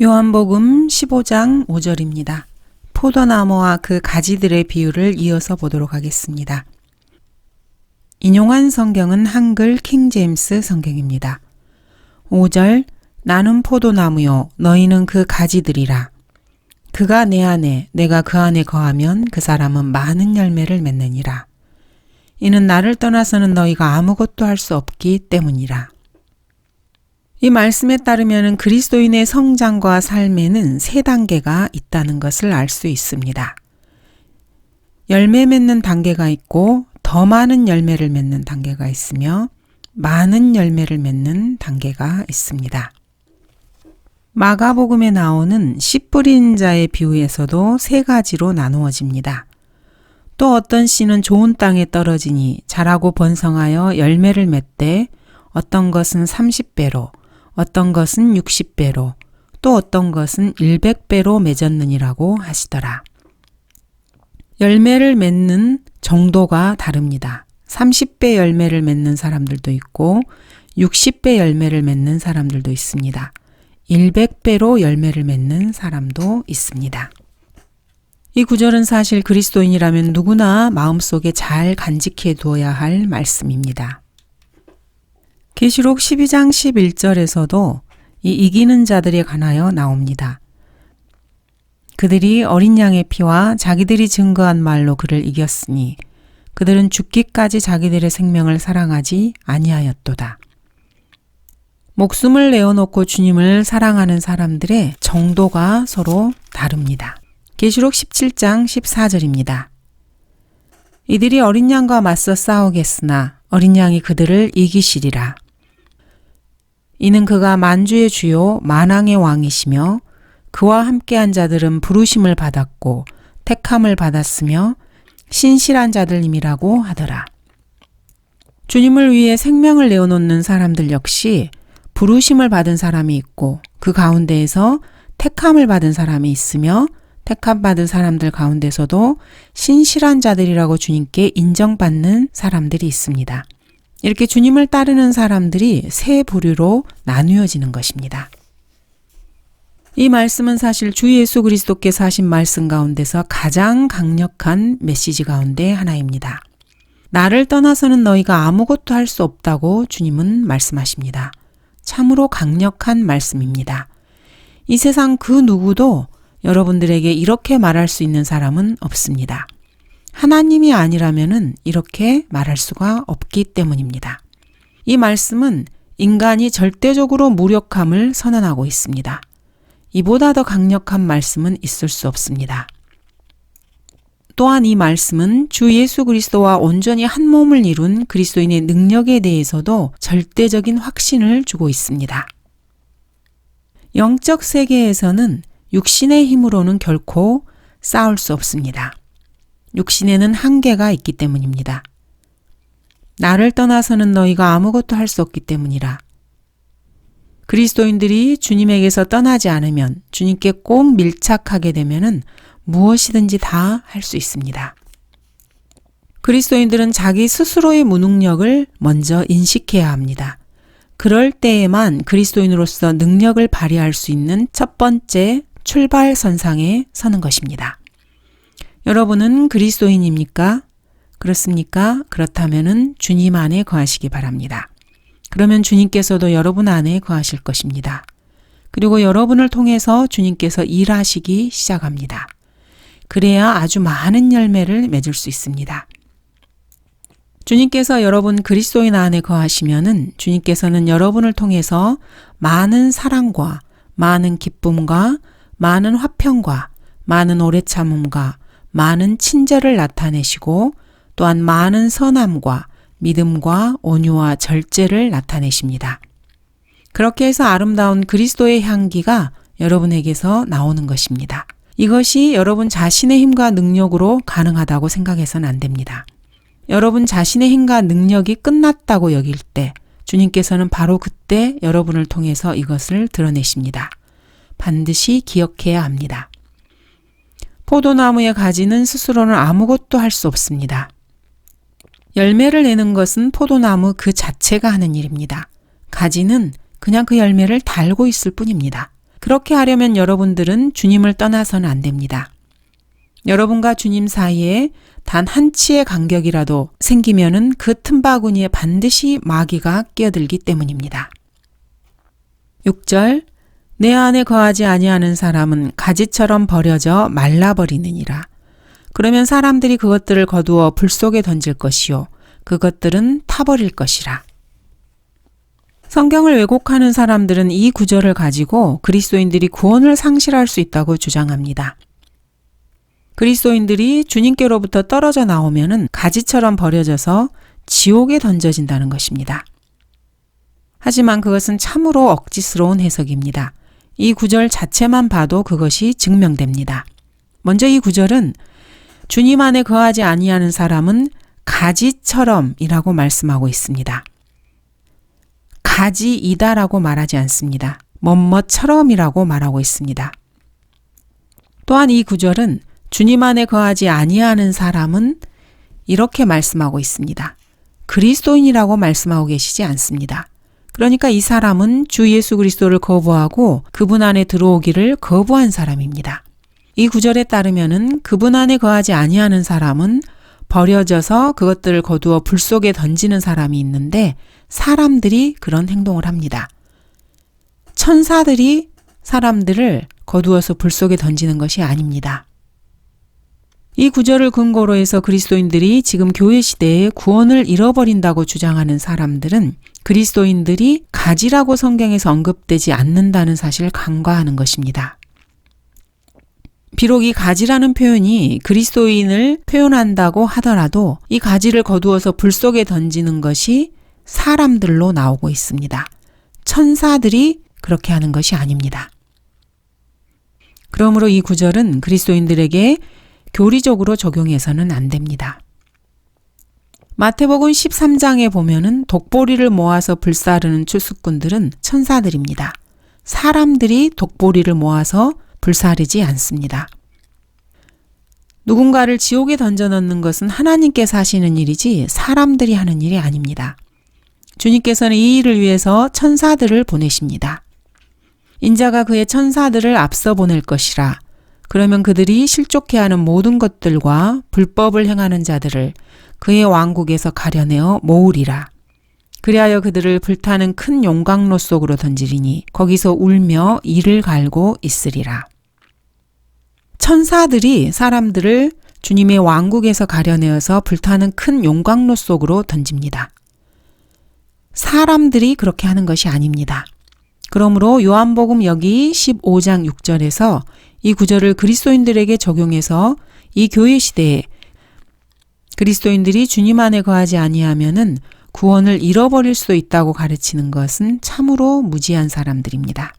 요한복음 15장 5절입니다. 포도나무와 그 가지들의 비유를 이어서 보도록 하겠습니다. 인용한 성경은 한글 킹제임스 성경입니다. 5절 나는 포도나무요 너희는 그 가지들이라. 그가 내 안에 내가 그 안에 거하면 그 사람은 많은 열매를 맺느니라. 이는 나를 떠나서는 너희가 아무것도 할 수 없기 때문이라. 이 말씀에 따르면 그리스도인의 성장과 삶에는 세 단계가 있다는 것을 알 수 있습니다. 열매 맺는 단계가 있고 더 많은 열매를 맺는 단계가 있으며 많은 열매를 맺는 단계가 있습니다. 마가복음에 나오는 씨 뿌린 자의 비유에서도 세 가지로 나누어집니다. 또 어떤 씨는 좋은 땅에 떨어지니 자라고 번성하여 열매를 맺되 어떤 것은 30배로 어떤 것은 60배로 또 어떤 것은 100배로 맺었느니라고 하시더라. 열매를 맺는 정도가 다릅니다. 30배 열매를 맺는 사람들도 있고 60배 열매를 맺는 사람들도 있습니다. 100배로 열매를 맺는 사람도 있습니다. 이 구절은 사실 그리스도인이라면 누구나 마음속에 잘 간직해 두어야 할 말씀입니다. 계시록 12장 11절에서도 이 이기는 자들에 관하여 나옵니다. 그들이 어린 양의 피와 자기들이 증거한 말로 그를 이겼으니 그들은 죽기까지 자기들의 생명을 사랑하지 아니하였도다. 목숨을 내어놓고 주님을 사랑하는 사람들의 정도가 서로 다릅니다. 계시록 17장 14절입니다. 이들이 어린 양과 맞서 싸우겠으나 어린 양이 그들을 이기시리라. 이는 그가 만주의 주요 만왕의 왕이시며 그와 함께한 자들은 부르심을 받았고 택함을 받았으며 신실한 자들임이라고 하더라. 주님을 위해 생명을 내어놓는 사람들 역시 부르심을 받은 사람이 있고 그 가운데에서 택함을 받은 사람이 있으며 택함받은 사람들 가운데서도 신실한 자들이라고 주님께 인정받는 사람들이 있습니다. 이렇게 주님을 따르는 사람들이 세 부류로 나누어지는 것입니다. 이 말씀은 사실 주 예수 그리스도께서 하신 말씀 가운데서 가장 강력한 메시지 가운데 하나입니다. 나를 떠나서는 너희가 아무것도 할 수 없다고 주님은 말씀하십니다. 참으로 강력한 말씀입니다. 이 세상 그 누구도 여러분들에게 이렇게 말할 수 있는 사람은 없습니다. 하나님이 아니라면은 이렇게 말할 수가 없기 때문입니다. 이 말씀은 인간이 절대적으로 무력함을 선언하고 있습니다. 이보다 더 강력한 말씀은 있을 수 없습니다. 또한 이 말씀은 주 예수 그리스도와 온전히 한 몸을 이룬 그리스도인의 능력에 대해서도 절대적인 확신을 주고 있습니다. 영적 세계에서는 육신의 힘으로는 결코 싸울 수 없습니다. 육신에는 한계가 있기 때문입니다. 나를 떠나서는 너희가 아무것도 할 수 없기 때문이라. 그리스도인들이 주님에게서 떠나지 않으면 주님께 꼭 밀착하게 되면은 무엇이든지 다 할 수 있습니다. 그리스도인들은 자기 스스로의 무능력을 먼저 인식해야 합니다. 그럴 때에만 그리스도인으로서 능력을 발휘할 수 있는 첫 번째 출발선상에 서는 것입니다. 여러분은 그리스도인입니까? 그렇습니까? 그렇다면은 주님 안에 거하시기 바랍니다. 그러면 주님께서도 여러분 안에 거하실 것입니다. 그리고 여러분을 통해서 주님께서 일하시기 시작합니다. 그래야 아주 많은 열매를 맺을 수 있습니다. 주님께서 여러분 그리스도인 안에 거하시면은 주님께서는 여러분을 통해서 많은 사랑과 많은 기쁨과 많은 화평과 많은 오래 참음과 많은 친절을 나타내시고 또한 많은 선함과 믿음과 온유와 절제를 나타내십니다. 그렇게 해서 아름다운 그리스도의 향기가 여러분에게서 나오는 것입니다. 이것이 여러분 자신의 힘과 능력으로 가능하다고 생각해서는 안 됩니다. 여러분 자신의 힘과 능력이 끝났다고 여길 때 주님께서는 바로 그때 여러분을 통해서 이것을 드러내십니다. 반드시 기억해야 합니다. 포도나무의 가지는 스스로는 아무것도 할 수 없습니다. 열매를 내는 것은 포도나무 그 자체가 하는 일입니다. 가지는 그냥 그 열매를 달고 있을 뿐입니다. 그렇게 하려면 여러분들은 주님을 떠나서는 안 됩니다. 여러분과 주님 사이에 단 한 치의 간격이라도 생기면은 그 틈바구니에 반드시 마귀가 끼어들기 때문입니다. 6절 내 안에 거하지 아니하는 사람은 가지처럼 버려져 말라버리느니라. 그러면 사람들이 그것들을 거두어 불 속에 던질 것이요 그것들은 타버릴 것이라. 성경을 왜곡하는 사람들은 이 구절을 가지고 그리스도인들이 구원을 상실할 수 있다고 주장합니다. 그리스도인들이 주님께로부터 떨어져 나오면은 가지처럼 버려져서 지옥에 던져진다는 것입니다. 하지만 그것은 참으로 억지스러운 해석입니다. 이 구절 자체만 봐도 그것이 증명됩니다. 먼저 이 구절은 주님 안에 거하지 아니하는 사람은 가지처럼이라고 말씀하고 있습니다. 가지이다라고 말하지 않습니다. 뭐뭐처럼이라고 말하고 있습니다. 또한 이 구절은 주님 안에 거하지 아니하는 사람은 이렇게 말씀하고 있습니다. 그리스도인이라고 말씀하고 계시지 않습니다. 그러니까 이 사람은 주 예수 그리스도를 거부하고 그분 안에 들어오기를 거부한 사람입니다. 이 구절에 따르면은 그분 안에 거하지 아니하는 사람은 버려져서 그것들을 거두어 불 속에 던지는 사람이 있는데 사람들이 그런 행동을 합니다. 천사들이 사람들을 거두어서 불 속에 던지는 것이 아닙니다. 이 구절을 근거로 해서 그리스도인들이 지금 교회 시대에 구원을 잃어버린다고 주장하는 사람들은 그리스도인들이 가지라고 성경에서 언급되지 않는다는 사실을 간과하는 것입니다. 비록 이 가지라는 표현이 그리스도인을 표현한다고 하더라도 이 가지를 거두어서 불 속에 던지는 것이 사람들로 나오고 있습니다. 천사들이 그렇게 하는 것이 아닙니다. 그러므로 이 구절은 그리스도인들에게 교리적으로 적용해서는 안 됩니다. 마태복음 13장에 보면은 독보리를 모아서 불사르는 추수꾼들은 천사들입니다. 사람들이 독보리를 모아서 불사르지 않습니다. 누군가를 지옥에 던져 넣는 것은 하나님께서 하시는 일이지 사람들이 하는 일이 아닙니다. 주님께서는 이 일을 위해서 천사들을 보내십니다. 인자가 그의 천사들을 앞서 보낼 것이라. 그러면 그들이 실족해하는 모든 것들과 불법을 행하는 자들을 그의 왕국에서 가려내어 모으리라. 그리하여 그들을 불타는 큰 용광로 속으로 던지리니 거기서 울며 이를 갈고 있으리라. 천사들이 사람들을 주님의 왕국에서 가려내어서 불타는 큰 용광로 속으로 던집니다. 사람들이 그렇게 하는 것이 아닙니다. 그러므로 요한복음 여기 15장 6절에서 이 구절을 그리스도인들에게 적용해서 이 교회 시대에 그리스도인들이 주님 안에 거하지 아니하면은 구원을 잃어버릴 수 있다고 가르치는 것은 참으로 무지한 사람들입니다.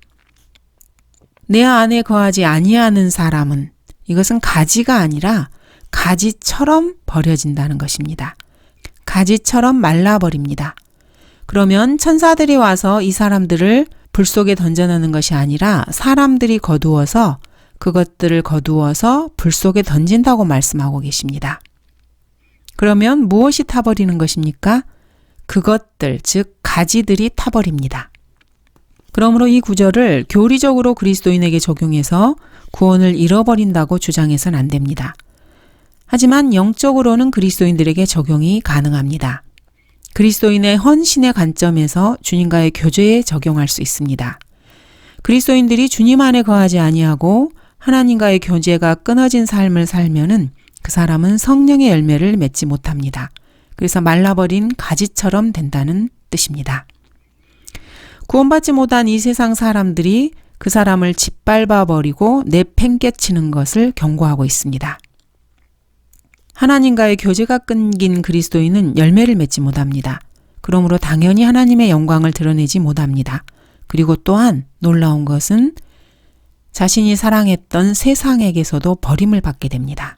내 안에 거하지 아니하는 사람은 이것은 가지가 아니라 가지처럼 버려진다는 것입니다. 가지처럼 말라버립니다. 그러면 천사들이 와서 이 사람들을 불 속에 던져넣는 것이 아니라 사람들이 거두어서 그것들을 거두어서 불 속에 던진다고 말씀하고 계십니다. 그러면 무엇이 타버리는 것입니까? 그것들, 즉 가지들이 타버립니다. 그러므로 이 구절을 교리적으로 그리스도인에게 적용해서 구원을 잃어버린다고 주장해서는 안 됩니다. 하지만 영적으로는 그리스도인들에게 적용이 가능합니다. 그리스도인의 헌신의 관점에서 주님과의 교제에 적용할 수 있습니다. 그리스도인들이 주님 안에 거하지 아니하고 하나님과의 교제가 끊어진 삶을 살면은 그 사람은 성령의 열매를 맺지 못합니다. 그래서 말라버린 가지처럼 된다는 뜻입니다. 구원받지 못한 이 세상 사람들이 그 사람을 짓밟아 버리고 내팽개치는 것을 경고하고 있습니다. 하나님과의 교제가 끊긴 그리스도인은 열매를 맺지 못합니다. 그러므로 당연히 하나님의 영광을 드러내지 못합니다. 그리고 또한 놀라운 것은 자신이 사랑했던 세상에게서도 버림을 받게 됩니다.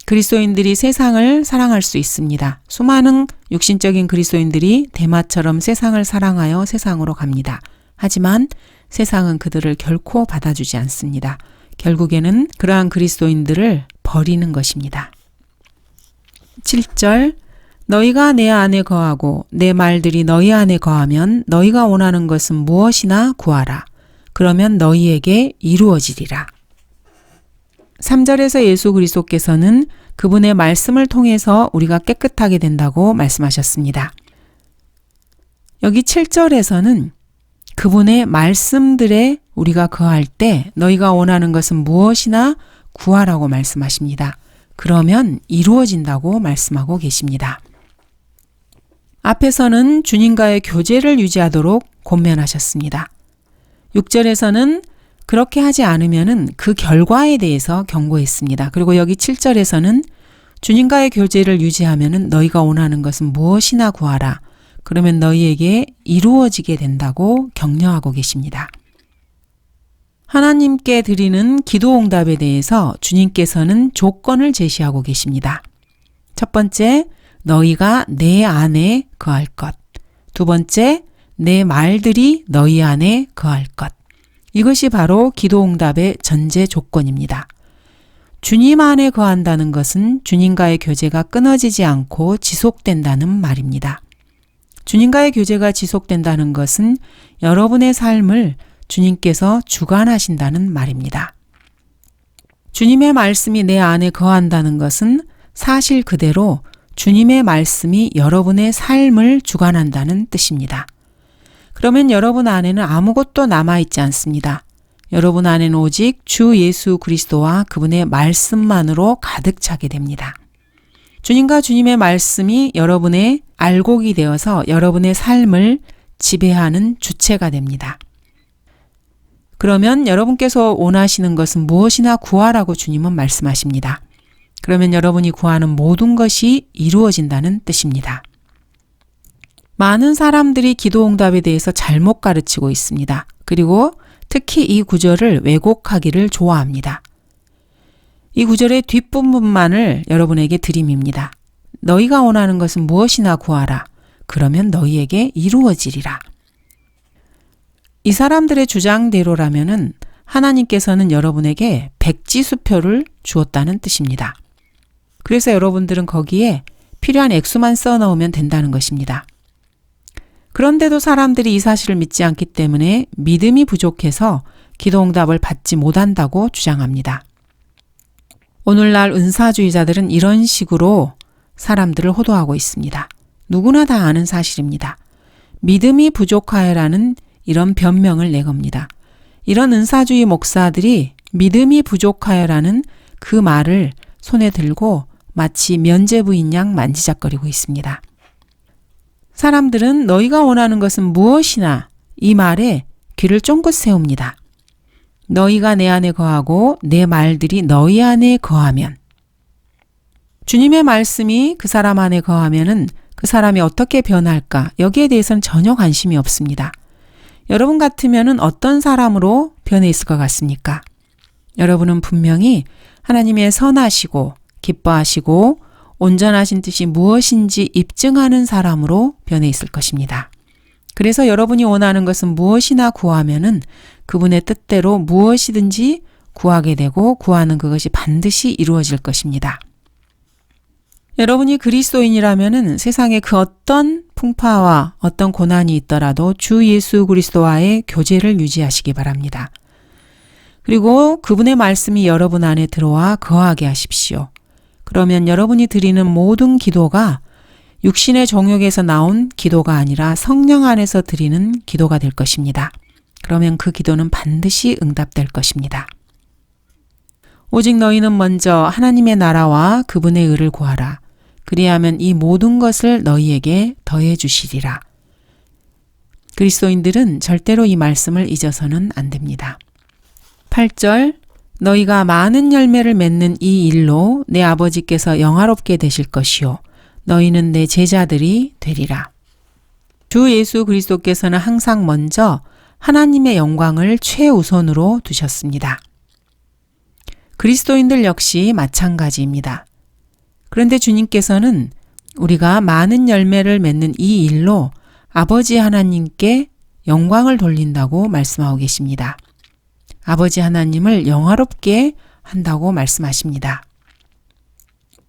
그리스도인들이 세상을 사랑할 수 있습니다. 수많은 육신적인 그리스도인들이 대마처럼 세상을 사랑하여 세상으로 갑니다. 하지만 세상은 그들을 결코 받아주지 않습니다. 결국에는 그러한 그리스도인들을 버리는 것입니다. 7절 너희가 내 안에 거하고 내 말들이 너희 안에 거하면 너희가 원하는 것은 무엇이나 구하라. 그러면 너희에게 이루어지리라. 3절에서 예수 그리스도께서는 그분의 말씀을 통해서 우리가 깨끗하게 된다고 말씀하셨습니다. 여기 7절에서는 그분의 말씀들에 우리가 거할 때 너희가 원하는 것은 무엇이나 구하라고 말씀하십니다. 그러면 이루어진다고 말씀하고 계십니다. 앞에서는 주님과의 교제를 유지하도록 권면하셨습니다. 6절에서는 그렇게 하지 않으면 그 결과에 대해서 경고했습니다. 그리고 여기 7절에서는 주님과의 교제를 유지하면 너희가 원하는 것은 무엇이나 구하라. 그러면 너희에게 이루어지게 된다고 격려하고 계십니다. 하나님께 드리는 기도 응답에 대해서 주님께서는 조건을 제시하고 계십니다. 첫 번째, 너희가 내 안에 거할 것. 두 번째, 내 말들이 너희 안에 거할 것. 이것이 바로 기도 응답의 전제 조건입니다. 주님 안에 거한다는 것은 주님과의 교제가 끊어지지 않고 지속된다는 말입니다. 주님과의 교제가 지속된다는 것은 여러분의 삶을 주님께서 주관하신다는 말입니다. 주님의 말씀이 내 안에 거한다는 것은 사실 그대로 주님의 말씀이 여러분의 삶을 주관한다는 뜻입니다. 그러면 여러분 안에는 아무것도 남아있지 않습니다. 여러분 안에는 오직 주 예수 그리스도와 그분의 말씀만으로 가득 차게 됩니다. 주님과 주님의 말씀이 여러분의 알곡이 되어서 여러분의 삶을 지배하는 주체가 됩니다. 그러면 여러분께서 원하시는 것은 무엇이나 구하라고 주님은 말씀하십니다. 그러면 여러분이 구하는 모든 것이 이루어진다는 뜻입니다. 많은 사람들이 기도 응답에 대해서 잘못 가르치고 있습니다. 그리고 특히 이 구절을 왜곡하기를 좋아합니다. 이 구절의 뒷부분만을 여러분에게 드림입니다. 너희가 원하는 것은 무엇이나 구하라. 그러면 너희에게 이루어지리라. 이 사람들의 주장대로라면은 하나님께서는 여러분에게 백지수표를 주었다는 뜻입니다. 그래서 여러분들은 거기에 필요한 액수만 써넣으면 된다는 것입니다. 그런데도 사람들이 이 사실을 믿지 않기 때문에 믿음이 부족해서 기도응답을 받지 못한다고 주장합니다. 오늘날 은사주의자들은 이런 식으로 사람들을 호도하고 있습니다. 누구나 다 아는 사실입니다. 믿음이 부족하여라는 이런 변명을 내겁니다. 이런 은사주의 목사들이 믿음이 부족하여라는 그 말을 손에 들고 마치 면죄부인 양 만지작거리고 있습니다. 사람들은 너희가 원하는 것은 무엇이나 이 말에 귀를 쫑긋 세웁니다. 너희가 내 안에 거하고 내 말들이 너희 안에 거하면 주님의 말씀이 그 사람 안에 거하면은 그 사람이 어떻게 변할까? 여기에 대해서는 전혀 관심이 없습니다. 여러분 같으면은 어떤 사람으로 변해 있을 것 같습니까? 여러분은 분명히 하나님의 선하시고 기뻐하시고 온전하신 뜻이 무엇인지 입증하는 사람으로 변해 있을 것입니다. 그래서 여러분이 원하는 것은 무엇이나 구하면은 그분의 뜻대로 무엇이든지 구하게 되고 구하는 그것이 반드시 이루어질 것입니다. 여러분이 그리스도인이라면은 세상에 그 어떤 풍파와 어떤 고난이 있더라도 주 예수 그리스도와의 교제를 유지하시기 바랍니다. 그리고 그분의 말씀이 여러분 안에 들어와 거하게 하십시오. 그러면 여러분이 드리는 모든 기도가 육신의 정욕에서 나온 기도가 아니라 성령 안에서 드리는 기도가 될 것입니다. 그러면 그 기도는 반드시 응답될 것입니다. 오직 너희는 먼저 하나님의 나라와 그분의 의를 구하라. 그리하면 이 모든 것을 너희에게 더해 주시리라. 그리스도인들은 절대로 이 말씀을 잊어서는 안 됩니다. 8절 너희가 많은 열매를 맺는 이 일로 내 아버지께서 영화롭게 되실 것이요 너희는 내 제자들이 되리라. 주 예수 그리스도께서는 항상 먼저 하나님의 영광을 최우선으로 두셨습니다. 그리스도인들 역시 마찬가지입니다. 그런데 주님께서는 우리가 많은 열매를 맺는 이 일로 아버지 하나님께 영광을 돌린다고 말씀하고 계십니다. 아버지 하나님을 영화롭게 한다고 말씀하십니다.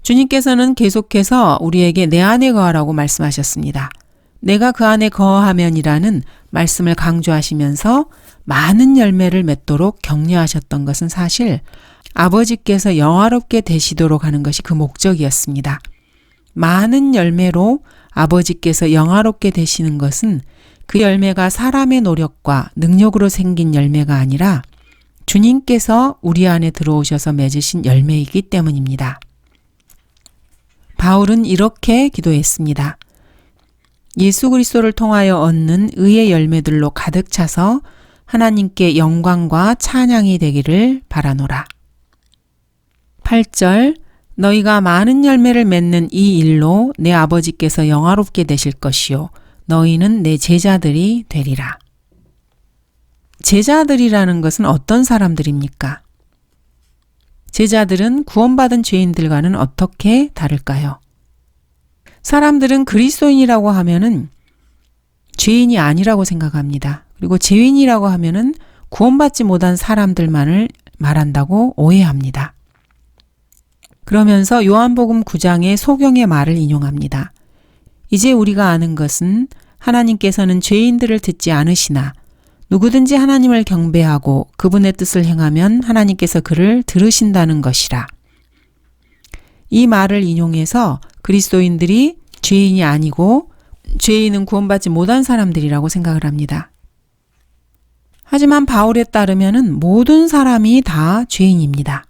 주님께서는 계속해서 우리에게 내 안에 거하라고 말씀하셨습니다. 내가 그 안에 거하면이라는 말씀을 강조하시면서 많은 열매를 맺도록 격려하셨던 것은 사실 아버지께서 영화롭게 되시도록 하는 것이 그 목적이었습니다. 많은 열매로 아버지께서 영화롭게 되시는 것은 그 열매가 사람의 노력과 능력으로 생긴 열매가 아니라 주님께서 우리 안에 들어오셔서 맺으신 열매이기 때문입니다. 바울은 이렇게 기도했습니다. 예수 그리스도를 통하여 얻는 의의 열매들로 가득 차서 하나님께 영광과 찬양이 되기를 바라노라. 8절 너희가 많은 열매를 맺는 이 일로 내 아버지께서 영화롭게 되실 것이요 너희는 내 제자들이 되리라. 제자들이라는 것은 어떤 사람들입니까? 제자들은 구원받은 죄인들과는 어떻게 다를까요? 사람들은 그리스도인이라고 하면은 죄인이 아니라고 생각합니다. 그리고 죄인이라고 하면은 구원받지 못한 사람들만을 말한다고 오해합니다. 그러면서 요한복음 9장의 소경의 말을 인용합니다. 이제 우리가 아는 것은 하나님께서는 죄인들을 듣지 않으시나 누구든지 하나님을 경배하고 그분의 뜻을 행하면 하나님께서 그를 들으신다는 것이라. 이 말을 인용해서 그리스도인들이 죄인이 아니고 죄인은 구원받지 못한 사람들이라고 생각을 합니다. 하지만 바울에 따르면 모든 사람이 다 죄인입니다.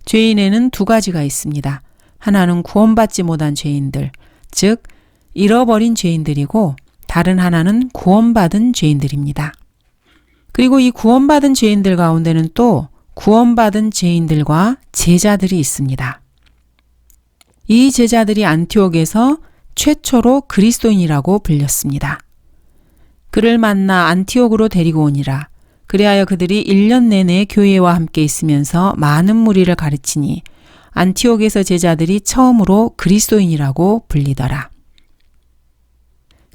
죄인에는 두 가지가 있습니다. 하나는 구원받지 못한 죄인들, 즉 잃어버린 죄인들이고 다른 하나는 구원받은 죄인들입니다. 그리고 이 구원받은 죄인들 가운데는 또 구원받은 죄인들과 제자들이 있습니다. 이 제자들이 안티옥에서 최초로 그리스도인이라고 불렸습니다. 그를 만나 안티옥으로 데리고 오니라. 그리하여 그들이 1년 내내 교회와 함께 있으면서 많은 무리를 가르치니 안티옥에서 제자들이 처음으로 그리스도인이라고 불리더라.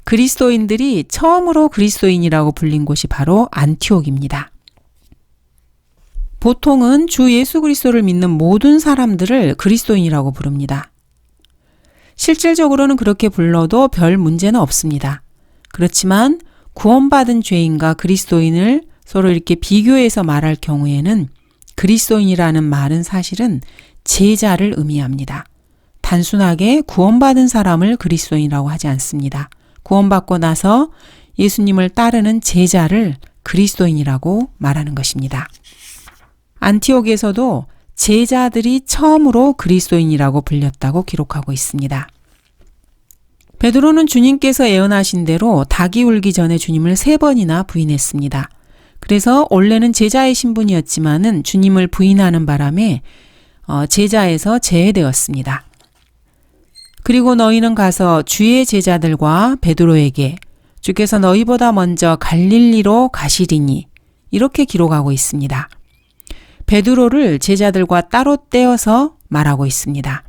그리스도인들이 처음으로 그리스도인이라고 불린 곳이 바로 안티옥입니다. 보통은 주 예수 그리스도를 믿는 모든 사람들을 그리스도인이라고 부릅니다. 실질적으로는 그렇게 불러도 별 문제는 없습니다. 그렇지만 구원받은 죄인과 그리스도인을 서로 이렇게 비교해서 말할 경우에는 그리스도인이라는 말은 사실은 제자를 의미합니다. 단순하게 구원받은 사람을 그리스도인이라고 하지 않습니다. 구원받고 나서 예수님을 따르는 제자를 그리스도인이라고 말하는 것입니다. 안티옥에서도 제자들이 처음으로 그리스도인이라고 불렸다고 기록하고 있습니다. 베드로는 주님께서 예언하신 대로 닭이 울기 전에 주님을 3번이나 부인했습니다. 그래서 원래는 제자의 신분이었지만은 주님을 부인하는 바람에 제자에서 제외되었습니다. 그리고 너희는 가서 주의 제자들과 베드로에게 주께서 너희보다 먼저 갈릴리로 가시리니 이렇게 기록하고 있습니다. 베드로를 제자들과 따로 떼어서 말하고 있습니다.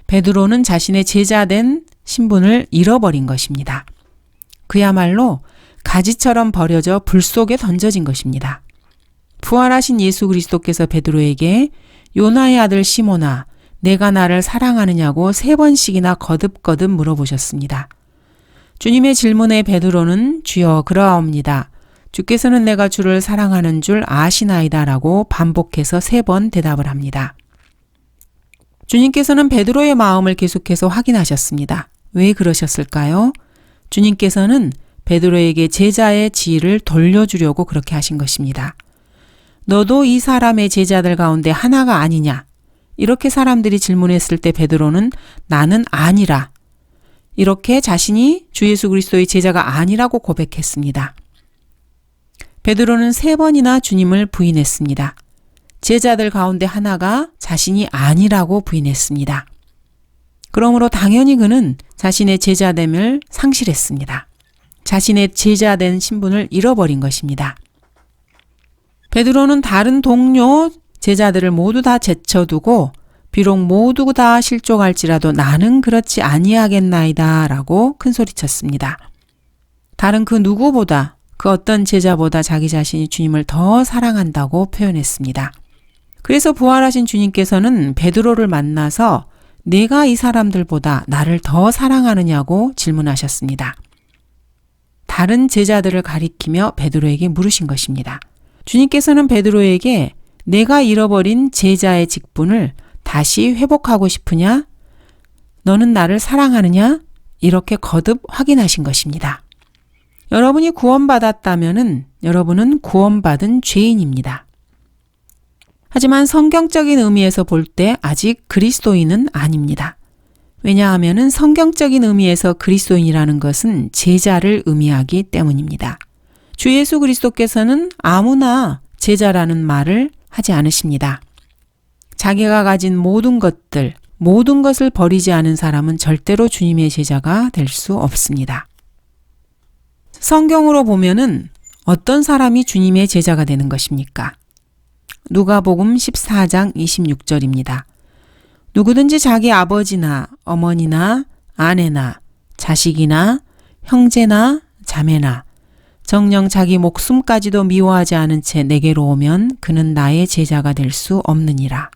베드로는 자신의 제자된 신분을 잃어버린 것입니다. 그야말로 가지처럼 버려져 불 속에 던져진 것입니다. 부활하신 예수 그리스도께서 베드로에게 요나의 아들 시몬아 내가 나를 사랑하느냐고 3번씩이나 거듭거듭 물어보셨습니다. 주님의 질문에 베드로는 주여 그러하옵니다. 주께서는 내가 주를 사랑하는 줄 아시나이다 라고 반복해서 3번 대답을 합니다. 주님께서는 베드로의 마음을 계속해서 확인하셨습니다. 왜 그러셨을까요? 주님께서는 베드로에게 제자의 지위를 돌려주려고 그렇게 하신 것입니다. 너도 이 사람의 제자들 가운데 하나가 아니냐? 이렇게 사람들이 질문했을 때 베드로는 나는 아니라 이렇게 자신이 주 예수 그리스도의 제자가 아니라고 고백했습니다. 베드로는 3번이나 주님을 부인했습니다. 제자들 가운데 하나가 자신이 아니라고 부인했습니다. 그러므로 당연히 그는 자신의 제자됨을 상실했습니다. 자신의 제자된 신분을 잃어버린 것입니다. 베드로는 다른 동료 제자들을 모두 다 제쳐두고 비록 모두 다 실족할지라도 나는 그렇지 아니하겠나이다 라고 큰소리쳤습니다. 다른 그 누구보다 그 어떤 제자보다 자기 자신이 주님을 더 사랑한다고 표현했습니다. 그래서 부활하신 주님께서는 베드로를 만나서 내가 이 사람들보다 나를 더 사랑하느냐고 질문하셨습니다. 다른 제자들을 가리키며 베드로에게 물으신 것입니다. 주님께서는 베드로에게 내가 잃어버린 제자의 직분을 다시 회복하고 싶으냐? 너는 나를 사랑하느냐? 이렇게 거듭 확인하신 것입니다. 여러분이 구원받았다면 여러분은 구원받은 죄인입니다. 하지만 성경적인 의미에서 볼 때 아직 그리스도인은 아닙니다. 왜냐하면 성경적인 의미에서 그리스도인이라는 것은 제자를 의미하기 때문입니다. 주 예수 그리스도께서는 아무나 제자라는 말을 하지 않으십니다. 자기가 가진 모든 것을 버리지 않은 사람은 절대로 주님의 제자가 될 수 없습니다. 성경으로 보면은 어떤 사람이 주님의 제자가 되는 것입니까? 누가복음 14장 26절입니다. 누구든지 자기 아버지나 어머니나 아내나 자식이나 형제나 자매나 정녕 자기 목숨까지도 미워하지 않은 채 내게로 오면 그는 나의 제자가 될 수 없느니라.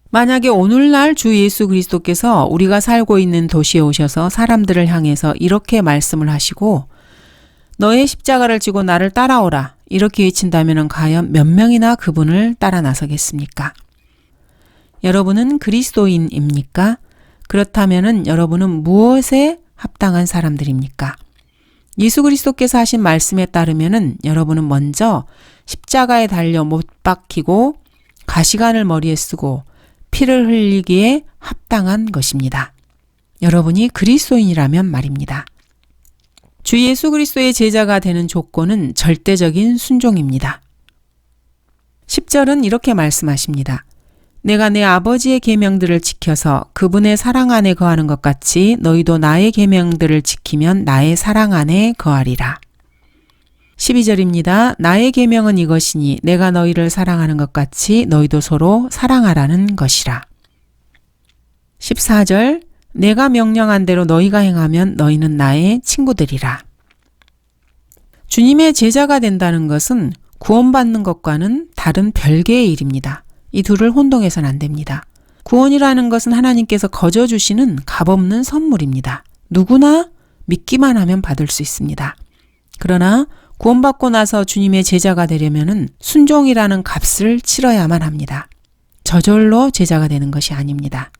만약에 오늘날 주 예수 그리스도께서 우리가 살고 있는 도시에 오셔서 사람들을 향해서 이렇게 말씀을 하시고 너의 십자가를 지고 나를 따라오라 이렇게 외친다면 과연 몇 명이나 그분을 따라 나서겠습니까? 여러분은 그리스도인입니까? 그렇다면 여러분은 무엇에 합당한 사람들입니까? 예수 그리스도께서 하신 말씀에 따르면 여러분은 먼저 십자가에 달려 못 박히고 가시관을 머리에 쓰고 피를 흘리기에 합당한 것입니다. 여러분이 그리스도인이라면 말입니다. 주 예수 그리스도의 제자가 되는 조건은 절대적인 순종입니다. 10절은 이렇게 말씀하십니다. 내가 내 아버지의 계명들을 지켜서 그분의 사랑 안에 거하는 것 같이 너희도 나의 계명들을 지키면 나의 사랑 안에 거하리라. 12절입니다. 나의 계명은 이것이니 내가 너희를 사랑하는 것 같이 너희도 서로 사랑하라는 것이라. 14절 내가 명령한 대로 너희가 행하면 너희는 나의 친구들이라. 주님의 제자가 된다는 것은 구원받는 것과는 다른 별개의 일입니다. 이 둘을 혼동해서는 안 됩니다. 구원이라는 것은 하나님께서 거저 주시는 값없는 선물입니다. 누구나 믿기만 하면 받을 수 있습니다. 그러나 구원받고 나서 주님의 제자가 되려면 순종이라는 값을 치러야만 합니다. 저절로 제자가 되는 것이 아닙니다.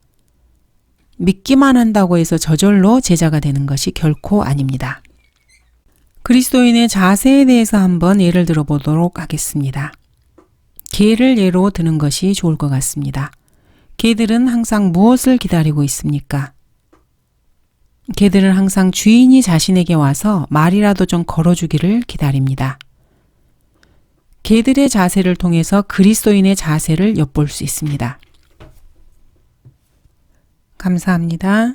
믿기만 한다고 해서 저절로 제자가 되는 것이 결코 아닙니다. 그리스도인의 자세에 대해서 한번 예를 들어보도록 하겠습니다. 개를 예로 드는 것이 좋을 것 같습니다. 개들은 항상 무엇을 기다리고 있습니까? 개들은 항상 주인이 자신에게 와서 말이라도 좀 걸어주기를 기다립니다. 개들의 자세를 통해서 그리스도인의 자세를 엿볼 수 있습니다. 감사합니다.